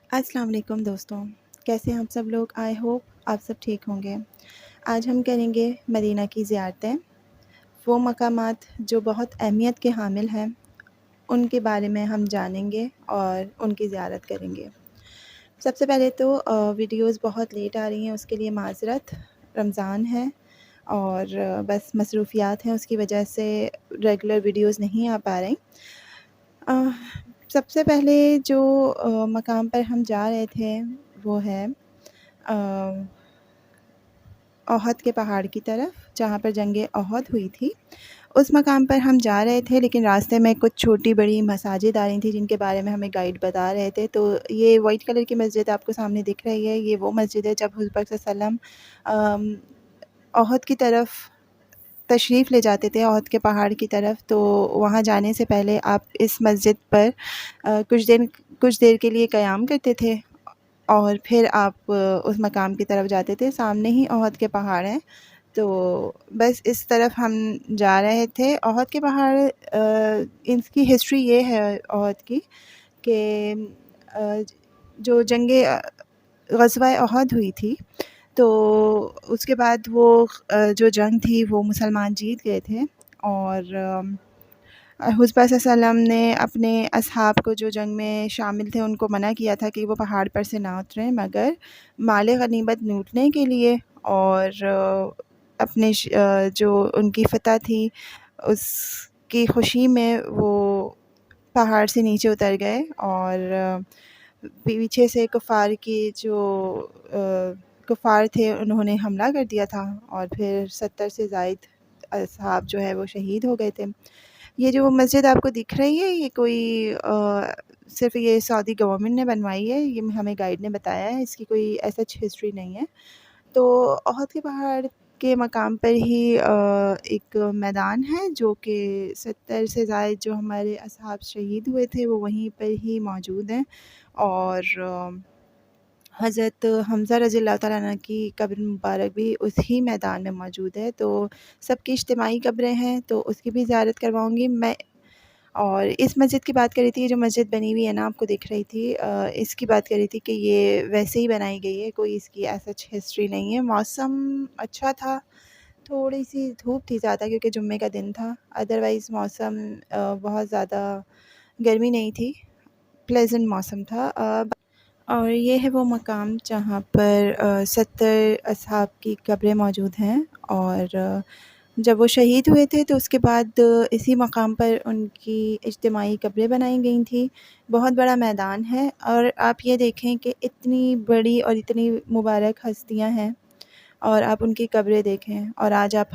السلام علیکم دوستوں، کیسے ہیں آپ سب لوگ؟ آئی ہوپ آپ سب ٹھیک ہوں گے۔ آج ہم کریں گے مدینہ کی زیارتیں، وہ مقامات جو بہت اہمیت کے حامل ہیں، ان کے بارے میں ہم جانیں گے اور ان کی زیارت کریں گے۔ سب سے پہلے تو ویڈیوز بہت لیٹ آ رہی ہیں، اس کے لیے معذرت۔ رمضان ہے اور بس مصروفیات ہیں، اس کی وجہ سے ریگولر ویڈیوز نہیں آ پا رہی۔ سب سے پہلے جو مقام پر ہم جا رہے تھے وہ ہے احد کے پہاڑ کی طرف، جہاں پر جنگ احد ہوئی تھی۔ اس مقام پر ہم جا رہے تھے، لیکن راستے میں کچھ چھوٹی بڑی مساجد آ رہی تھیں جن کے بارے میں ہمیں گائیڈ بتا رہے تھے۔ تو یہ وائٹ کلر کی مسجد آپ کو سامنے دکھ رہی ہے، یہ وہ مسجد ہے جب حضور پاک صلی اللہ علیہ وسلم احد کی طرف تشریف لے جاتے تھے، احد کے پہاڑ کی طرف۔ تو وہاں جانے سے پہلے آپ اس مسجد پر کچھ دیر کے لیے قیام کرتے تھے اور پھر آپ اس مقام کی طرف جاتے تھے۔ سامنے ہی احد کے پہاڑ ہیں، تو بس اس طرف ہم جا رہے تھے۔ احد کے پہاڑ، اس کی ہسٹری یہ ہے احد کی کہ جو جنگ غزوہ احد ہوئی تھی، تو اس کے بعد وہ جو جنگ تھی وہ مسلمان جیت گئے تھے، اور حضور صلی اللہ علیہ وسلم نے اپنے اصحاب کو جو جنگ میں شامل تھے ان کو منع کیا تھا کہ وہ پہاڑ پر سے نہ اتریں، مگر مال غنیمت لوٹنے کے لیے اور اپنے جو ان کی فتح تھی اس کی خوشی میں وہ پہاڑ سے نیچے اتر گئے، اور پیچھے سے کفار تھے انہوں نے حملہ کر دیا تھا، اور پھر 70 سے زائد اصحاب جو ہے وہ شہید ہو گئے تھے۔ یہ جو مسجد آپ کو دکھ رہی ہے، یہ کوئی صرف یہ سعودی گورنمنٹ نے بنوائی ہے، یہ ہمیں گائیڈ نے بتایا ہے، اس کی کوئی ایسا ہسٹری نہیں ہے۔ تو احد کے پہاڑ کے مقام پر ہی ایک میدان ہے جو کہ 70 سے زائد جو ہمارے اصحاب شہید ہوئے تھے وہ وہیں پر ہی موجود ہیں، اور حضرت حمزہ رضی اللہ تعالیٰ عنہ کی قبر مبارک بھی اسی میدان میں موجود ہے۔ تو سب کی اجتماعی قبریں ہیں، تو اس کی بھی زیارت کرواؤں گی میں۔ اور اس مسجد کی بات کر رہی تھی، یہ جو مسجد بنی ہوئی ہے نا آپ کو دکھ رہی تھی، اس کی بات کر رہی تھی کہ یہ ویسے ہی بنائی گئی ہے، کوئی اس کی ایسا ہسٹری نہیں ہے۔ موسم اچھا تھا، تھوڑی سی دھوپ تھی زیادہ کیونکہ جمعے کا دن تھا، ادروائز موسم بہت زیادہ گرمی نہیں تھی، پلیزنٹ موسم تھا۔ اور یہ ہے وہ مقام جہاں پر 70 اصحاب کی قبریں موجود ہیں، اور جب وہ شہید ہوئے تھے تو اس کے بعد اسی مقام پر ان کی اجتماعی قبریں بنائی گئی تھیں۔ بہت بڑا میدان ہے، اور آپ یہ دیکھیں کہ اتنی بڑی اور اتنی مبارک ہستیاں ہیں، اور آپ ان کی قبریں دیکھیں، اور آج آپ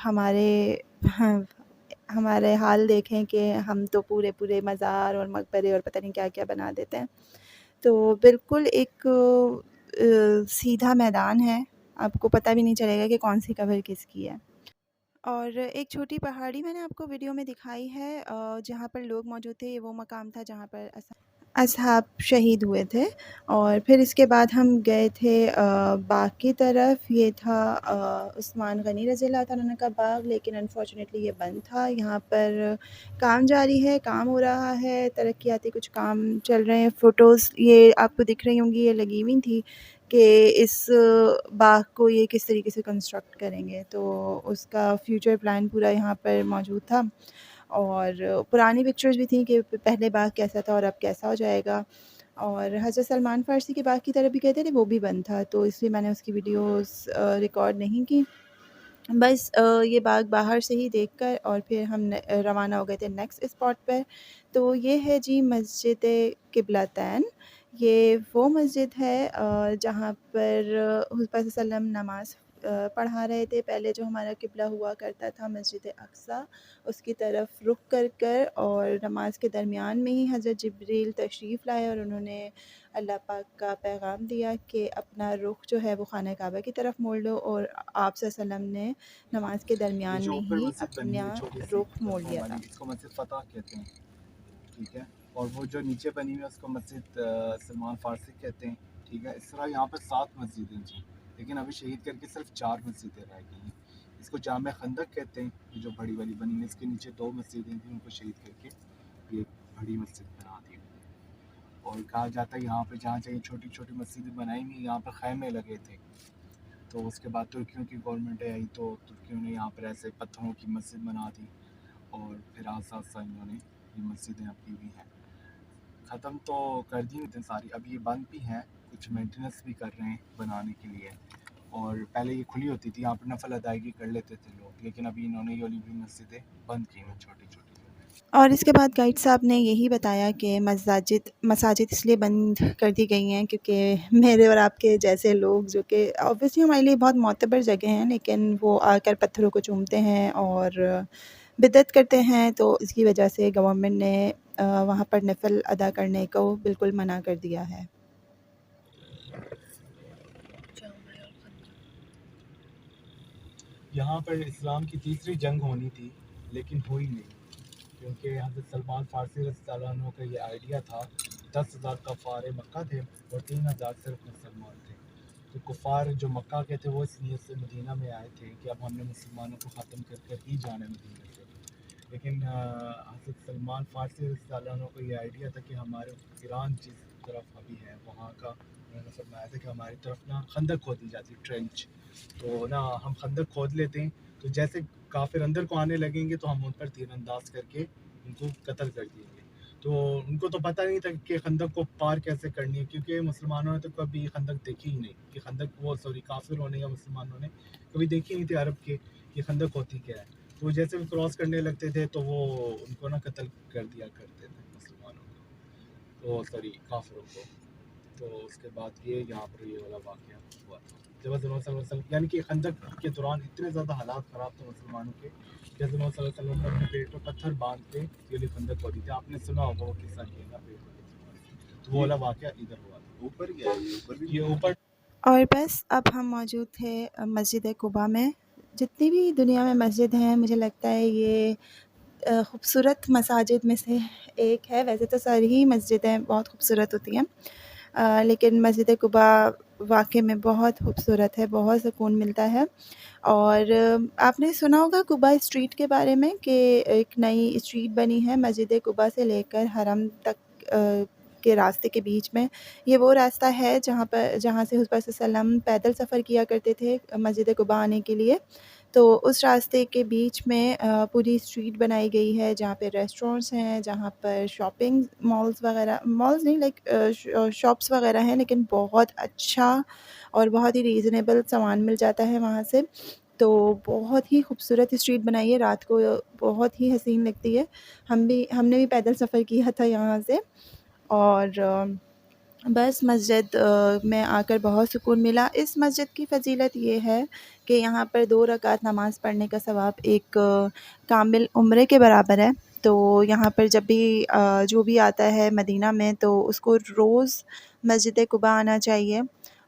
ہمارے حال دیکھیں کہ ہم تو پورے مزار اور مقبرے اور پتہ نہیں کیا کیا بنا دیتے ہیں۔ تو بالکل ایک سیدھا میدان ہے، آپ کو پتہ بھی نہیں چلے گا کہ کون سی قبر کس کی ہے۔ اور ایک چھوٹی پہاڑی میں نے آپ کو ویڈیو میں دکھائی ہے جہاں پر لوگ موجود تھے، یہ وہ مقام تھا جہاں پر اصحاب شہید ہوئے تھے۔ اور پھر اس کے بعد ہم گئے تھے باغ کی طرف، یہ تھا عثمان غنی رضی اللہ تعالیٰ عنہ کا باغ، لیکن انفارچونیٹلی یہ بند تھا۔ یہاں پر کام جاری ہے، کام ہو رہا ہے، ترقیاتی کچھ کام چل رہے ہیں۔ فوٹوز یہ آپ کو دکھ رہی ہوں گی، یہ لگی ہوئی تھی کہ اس باغ کو یہ کس طریقے سے کنسٹرکٹ کریں گے، تو اس کا فیوچر پلان پورا یہاں پر موجود تھا، اور پرانی پکچرز بھی تھیں کہ پہلے باغ کیسا تھا اور اب کیسا ہو جائے گا۔ اور حضرت سلمان فارسی کے باغ کی طرف بھی کہتے تھے، وہ بھی بند تھا، تو اس لیے میں نے اس کی ویڈیوز ریکارڈ نہیں کی۔ بس یہ باغ باہر سے ہی دیکھ کر اور پھر ہم روانہ ہو گئے تھے نیکسٹ اسپاٹ پر۔ تو یہ ہے جی مسجد قبلتین، یہ وہ مسجد ہے جہاں پر حضور پاک صلی اللہ علیہ وسلم نماز پڑھا رہے تھے۔ پہلے جو ہمارا قبلہ ہوا کرتا تھا مسجد اقصیٰ، اس کی طرف رخ کر اور نماز کے درمیان میں ہی حضرت جبریل تشریف لائے، اور انہوں نے اللہ پاک کا پیغام دیا کہ اپنا رخ جو ہے وہ خانہ کعبہ کی طرف موڑ لو، اور آپ صلی اللہ علیہ وسلم نے نماز کے یہ درمیان جو میں اوپر ہی مسجد بنی ہوئی اپنا ہے چھوٹی سی رخ موڑ پتھروں لیا تھا۔ والی، اس کو مسجد فتح کہتے ہیں، ٹھیک ہے، اور وہ جو نیچے بنی ہوئی ہے اس کو مسجد سلمان فارسی کہتے ہیں، ٹھیک ہے۔ اس طرح یہاں پہ 7 مسجدیں جی، لیکن ابھی شہید کر کے صرف 4 مسجدیں رہ گئی ہیں۔ اس کو جامع خندق کہتے ہیں، یہ جو بڑی والی بنی ہے، اس کے نیچے 2 مسجدیں تھیں، ان کو شہید کر کے یہ بڑی مسجد بنا دی۔ اور کہا جاتا ہے یہاں پہ جہاں جگہ چھوٹی چھوٹی مسجدیں بنائی ہوئی یہاں پر خیمے لگے تھے. تو اس کے بعد ترکیوں کی گورنمنٹ آئی تو ترکیوں نے یہاں پر ایسے پتھروں کی مسجد بنا دی اور پھر آہستہ آہستہ انہوں نے یہ مسجدیں اب کی ہوئی ہیں. ختم تو کر دی ہوئی تھیں ساری, اب یہ بند بھی ہیں, کچھ مینٹیننس بھی کر رہے ہیں بنانے کے لیے. اور پہلے یہ کھلی ہوتی تھی, یہاں پر نفل ادائیگی کر لیتے تھے لوگ, لیکن ابھی انہوں نے یہ والی بھی مسجدیں بند کی ہیں چھوٹی چھوٹی. اور اس کے بعد گائیڈ صاحب نے یہی بتایا کہ مساجد اس لیے بند کر دی گئی ہیں کیونکہ میرے اور آپ کے جیسے لوگ جو کہ اوبویسلی ہمارے لیے بہت معتبر جگہ ہیں, لیکن وہ آ کر پتھروں کو چومتے ہیں اور بدعت کرتے ہیں, تو اس کی وجہ سے گورنمنٹ نے وہاں پر نفل ادا کرنے کو بالکل منع کر دیا ہے. یہاں پر اسلام کی تیسری جنگ ہونی تھی لیکن ہوئی نہیں, کیونکہ حضرت سلمان فارسی رضی اللہ عنہ کا یہ آئیڈیا تھا. 10,000 کفار مکہ تھے اور 3,000 صرف مسلمان تھے. تو کفار جو مکہ کے تھے وہ اس نیت سے مدینہ میں آئے تھے کہ اب ہم نے مسلمانوں کو ختم کر کر ہی جانا ہے مدینہ سے. لیکن حضرت سلمان فارسی رضی اللہ عنہ کو یہ آئیڈیا تھا کہ ہمارے ایران جس طرف ابھی ہے وہاں کا انہوں نے فرمایا تھا کہ ہماری طرف نا خندق کھودی جاتی, ٹرینچ, تو نا ہم خندق کھود لیتے ہیں, تو جیسے کافر اندر کو آنے لگیں گے تو ہم ان پر تیر انداز کر کے ان کو قتل کر دیں گے. تو ان کو تو پتہ نہیں تھا کہ خندق کو پار کیسے کرنی ہے, کیونکہ مسلمانوں نے تو کبھی خندق دیکھی ہی نہیں کہ کافروں نے یا مسلمانوں نے کبھی دیکھی نہیں تھی عرب کے یہ خندق ہوتی کیا ہے. تو جیسے وہ کراس کرنے لگتے تھے تو وہ ان کو نا قتل کر دیا کرتے تھے مسلمانوں کو, کافروں کو. تو اس کے بعد یہاں پر یہ والا واقعہ ہوا تھا جب حضرت محمد صلی اللہ علیہ وسلم, یعنی کہ خندق کے دوران اتنے زیادہ حالات خراب تھے مسلمانوں کے کہ حضرت محمد صلی اللہ علیہ وسلم نے اپنے پیٹ پر پتھر باندھ کے یہ والی خندق کھودی تھی. آپ نے سنا ہوگا وہ قصہ کیا نا پیٹ پر, تو وہ والا واقعہ ادھر ہوا تھا. اوپر کیا ہے یہ اوپر. اور بس اب ہم موجود تھے مسجد قباء میں. جتنی بھی دنیا میں مسجد ہیں مجھے لگتا ہے یہ خوبصورت مساجد میں سے ایک ہے. ویسے تو ساری ہی مسجدیں بہت خوبصورت ہوتی ہیں, لیکن مسجد قباء واقعی میں بہت خوبصورت ہے, بہت سکون ملتا ہے. اور آپ نے سنا ہوگا قباء اسٹریٹ کے بارے میں کہ ایک نئی اسٹریٹ بنی ہے مسجد قباء سے لے کر حرم تک کے راستے کے بیچ میں. یہ وہ راستہ ہے جہاں سے حضور صلی اللہ علیہ وسلم پیدل سفر کیا کرتے تھے مسجد قباء آنے کے لیے. تو اس راستے کے بیچ میں پوری اسٹریٹ بنائی گئی ہے جہاں پہ ریسٹورینٹس ہیں, جہاں پر شاپنگ مالز نہیں لائک شاپس وغیرہ ہیں, لیکن بہت اچھا اور بہت ہی ریزنیبل سامان مل جاتا ہے وہاں سے. تو بہت ہی خوبصورت اسٹریٹ بنائی ہے, رات کو بہت ہی حسین لگتی ہے. ہم نے بھی پیدل سفر کیا تھا یہاں سے, اور بس مسجد میں آ کر بہت سکون ملا. اس مسجد کی فضیلت یہ ہے کہ یہاں پر 2 رکعت نماز پڑھنے کا ثواب ایک کامل عمرے کے برابر ہے. تو یہاں پر جب بھی جو بھی آتا ہے مدینہ میں تو اس کو روز مسجد قباء آنا چاہیے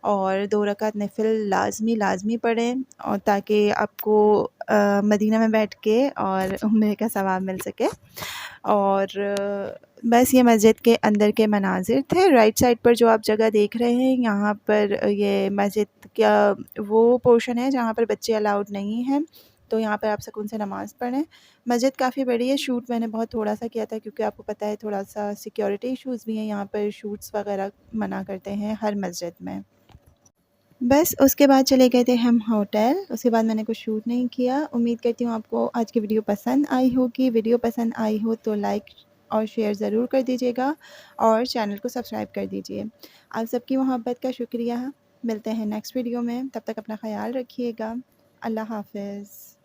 اور 2 رکعت نفل لازمی پڑھیں, اور تاکہ آپ کو مدینہ میں بیٹھ کے اور عمرے کا ثواب مل سکے. اور بس یہ مسجد کے اندر کے مناظر تھے. رائٹ سائڈ پر جو آپ جگہ دیکھ رہے ہیں یہاں پر یہ مسجد کا وہ پورشن ہے جہاں پر بچے الاؤڈ نہیں ہیں, تو یہاں پر آپ سکون سے نماز پڑھیں. مسجد کافی بڑی ہے, شوٹ میں نے بہت تھوڑا سا کیا تھا کیونکہ آپ کو پتہ ہے تھوڑا سا سیکیورٹی ایشوز بھی ہیں, یہاں پر شوٹس وغیرہ منع کرتے ہیں ہر مسجد میں. بس اس کے بعد چلے گئے تھے ہم ہوٹل. اس کے بعد میں نے کچھ شوٹ نہیں کیا. امید کرتی ہوں آپ کو آج کی ویڈیو پسند آئی ہوگی. ویڈیو پسند آئی ہو تو لائک اور شیئر ضرور کر دیجیے گا اور چینل کو سبسکرائب کر دیجیے. آپ سب کی محبت کا شکریہ. ملتے ہیں نیکسٹ ویڈیو میں, تب تک اپنا خیال رکھیے گا. اللہ حافظ.